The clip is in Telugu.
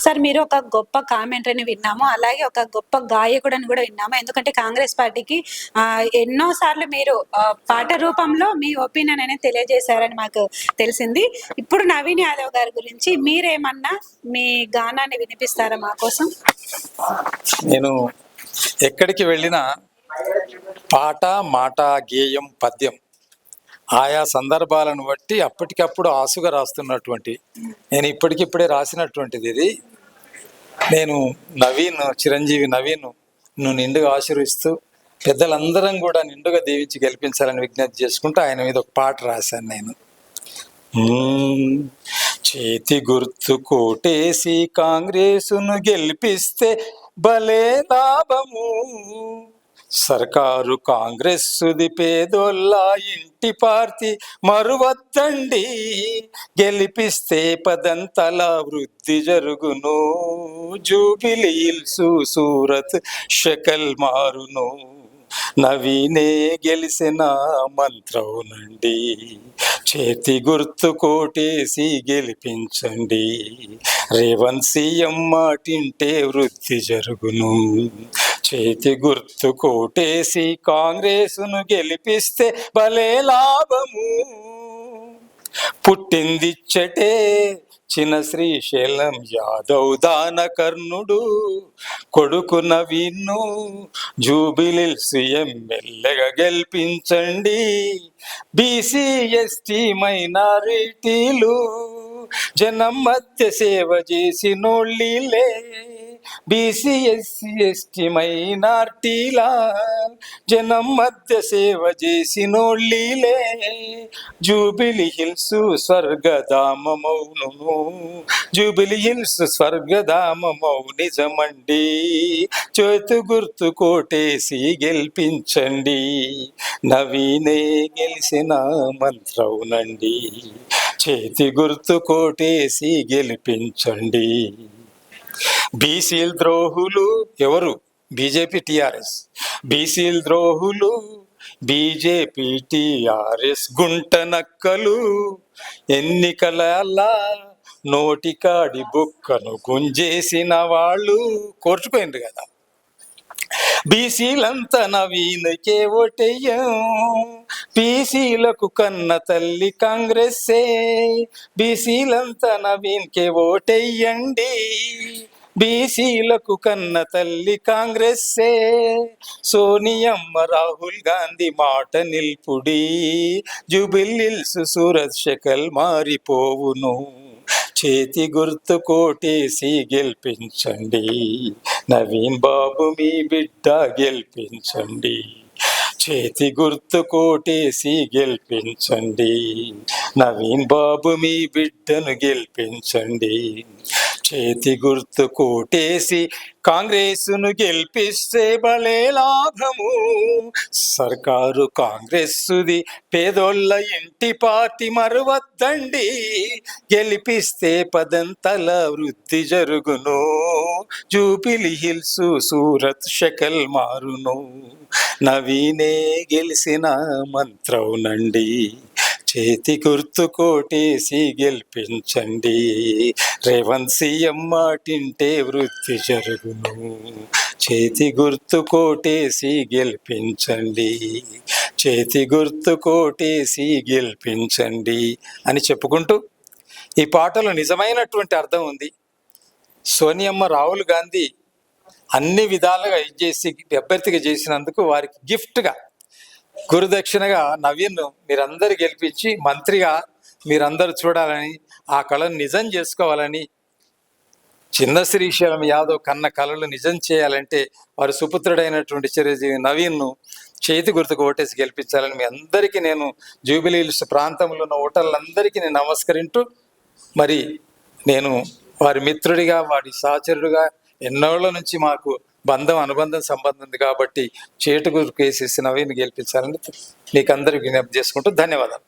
సార్ మీరు ఒక గొప్ప కామెంటరీని విన్నాము. అలాగే ఒక గొప్ప గాయకుడని కూడా విన్నాము. ఎందుకంటే కాంగ్రెస్ పార్టీకి ఎన్నో సార్లు మీరు పాట రూపంలో మీ ఒపీనియన్ అనేది తెలియజేశారని మాకు తెలిసింది. ఇప్పుడు నవీన్ యాదవ్ గారి గురించి మీరేమన్నా మీ గానాన్ని వినిపిస్తారా మా కోసం? నేను ఎక్కడికి వెళ్ళినా పాట, మాట, గేయం, పద్యం ఆయా సందర్భాలను బట్టి అప్పటికప్పుడు ఆసుగా రాస్తున్నటువంటి, నేను ఇప్పటికిప్పుడే రాసినటువంటిది ఇది. నేను చిరంజీవి నవీన్ నిండుగా ఆశీర్విస్తూ పెద్దలందరం కూడా నిండుగా దీవించి గెలిపించాలని విజ్ఞప్తి చేసుకుంటూ ఆయన మీద ఒక పాట రాశాను నేను. చేతి గుర్తు కోటేసి కాంగ్రెసును గెలిపిస్తే భలే లాభము, సర్కారు కాంగ్రెస్సుది పేదోళ్ళ ఇంటి పార్టీ మరువద్దండి, గెలిపిస్తే పదంతల వృద్ధి జరుగును, జూబిలీ హిల్స్ సూరత్ షకల్ మారును, నవీనే గెలిసిన మంత్రవునండి, చేతి గుర్తు కోటేసి గెలిపించండి, రేవంత్ సీఎం మాటింటే వృద్ధి జరుగును, చేతి గుర్తు కోటేసి కాంగ్రెసును గెలిపిస్తే భలే లాభము, పుట్టిందిచ్చటే చిన్న శ్రీశైలం యాదవ్ దాన కర్ణుడు, కొడుకు నవీన్ను జూబిలీహిల్స్ ఎమ్మెల్యేగా గెలిపించండి, బీసీ ఎస్టీ మైనారిటీలు జనం మధ్య సేవ చేసినోళ్ళే, బీసీ ఎస్సీ ఎస్టీ మైనార్టీల జనం మధ్య సేవ చేసినోళ్ళే, జూబిలీ హిల్స్ స్వర్గధామమౌను, జూబిలీ హిల్స్ స్వర్గధామమౌ నిజమండి, చేతు గుర్తు కోటేసి గెలిపించండి, నవీనే గెలిసిన మంత్రవునండి, చేతి గుర్తు కోటేసి గెలిపించండి. బీసీల ద్రోహులు ఎవరు? BJP TRS. బీసీల ద్రోహులు బీజేపీ టీఆర్ఎస్ గుంట నక్కలు, ఎన్నికల నోటికాడి బుక్కను గుంజేసిన వాళ్ళు కోర్చుకోయింది కదా. బీసీలంతా నవీన్కే ఓటెయ్యం, బీసీలకు కన్న తల్లి కాంగ్రెస్సే, బీసీలంతా నవీన్కే ఓటెయ్యండి, బీసీలకు కన్న తల్లి కాంగ్రెస్సే, సోనియమ్మ రాహుల్ గాంధీ మాట నిల్పుడి, జూబిలీ హిల్స్ సూరత్ షకల్ మారిపోవును, చేతి గుర్తు కోటేసి గెలిపించండి, నవీన్ బాబు మీ బిడ్డ గెలిపించండి, చేతి గుర్తు కోటేసి గెలిపించండి, నవీన్ బాబు మీ బిడ్డను గెలిపించండి, చేతి గుర్తు కోటేసి కాంగ్రెసును గెలిపిస్తే భలే లాభము, సర్కారు కాంగ్రెస్సుది పేదోళ్ళ ఇంటి పార్టీ మరువద్దండి, గెలిపిస్తే పదంతల వృద్ధి జరుగును, జూబిలీ హిల్స్ సూరత్ షకల్ మారును, నవీనే గెలిసిన మంత్రవునండి, చేతి గుర్తు కోటేసి గెలిపించండి, రేవంత్ సీఎం మాటింటే వృద్ధి జరుగును, చేతి గుర్తు కోటేసి గెలిపించండి, చేతి గుర్తు కోటేసి గెలిపించండి అని చెప్పుకుంటూ ఈ పాటలో నిజమైనటువంటి అర్థం ఉంది. సోనియమ్మ రాహుల్ గాంధీ అన్ని విధాలుగా ఇచ్చేసి అభ్యర్థిగా చేసినందుకు వారికి గిఫ్ట్గా గురుదక్షిణగా నవీన్ను మీరందరూ గెలిపించి మంత్రిగా మీరందరూ చూడాలని, ఆ కళను నిజం చేసుకోవాలని, చిన్న శ్రీశైలం యాదవ్ కన్న కళలు నిజం చేయాలంటే వారి సుపుత్రుడైనటువంటి చిరంజీవి నవీన్ను చేతి గుర్తుకు ఓటేసి గెలిపించాలని మీ అందరికీ నేను జూబిలీ హిల్స్ ప్రాంతంలో ఉన్న ఓటర్లందరికీ నేను నమస్కరింటూ, మరి నేను వారి మిత్రుడిగా వారి సహచరుడిగా ఎన్నోళ్ళ నుంచి మాకు అనుబంధం సంబంధం ఉంది కాబట్టి చేటు గుర్తుకు వేసేసి నవీన్ గెలిపించాలని మీకు అందరికీ విజ్ఞప్తి చేసుకుంటూ ధన్యవాదాలు.